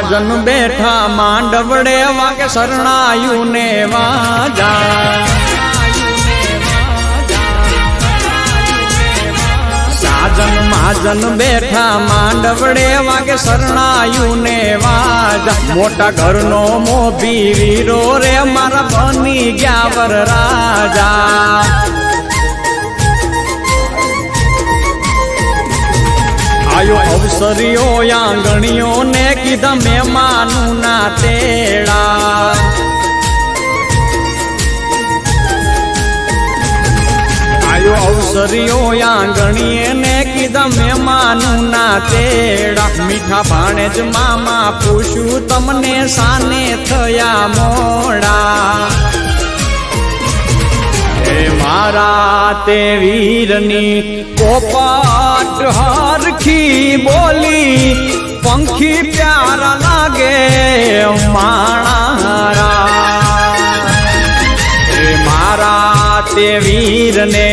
મહાજન બેઠા માંડવડે વાગે શરણાયું ને વાજા સાજન મહાજન બેઠા માંડવડે વાગે શરણાયું ને વાજા મોટા ઘરનો મોભી વીરો રે મારા બની ગયા વર રાજા આયો અવસરીઓ આંગણીઓ ને કીધા મહેમાનું ના તેડા આયો અવસરીઓ આંગણીએ ને કીધા મહેમાનું ના તેડા મીઠા ભાણે જ મામા પૂછ્યું તમને સાને થયા મોડા મારા તે વીરની પોપટ હરખી બોલી પંખી પ્યારા લાગે માણારા મારા તે વીરને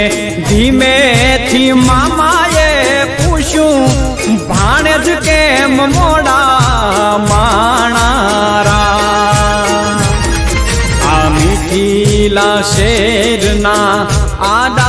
ધીમેથી મામાએ પૂછ્યું ભાણેજ કેમ મોડા માણારા મીઠીલા શેરના આડા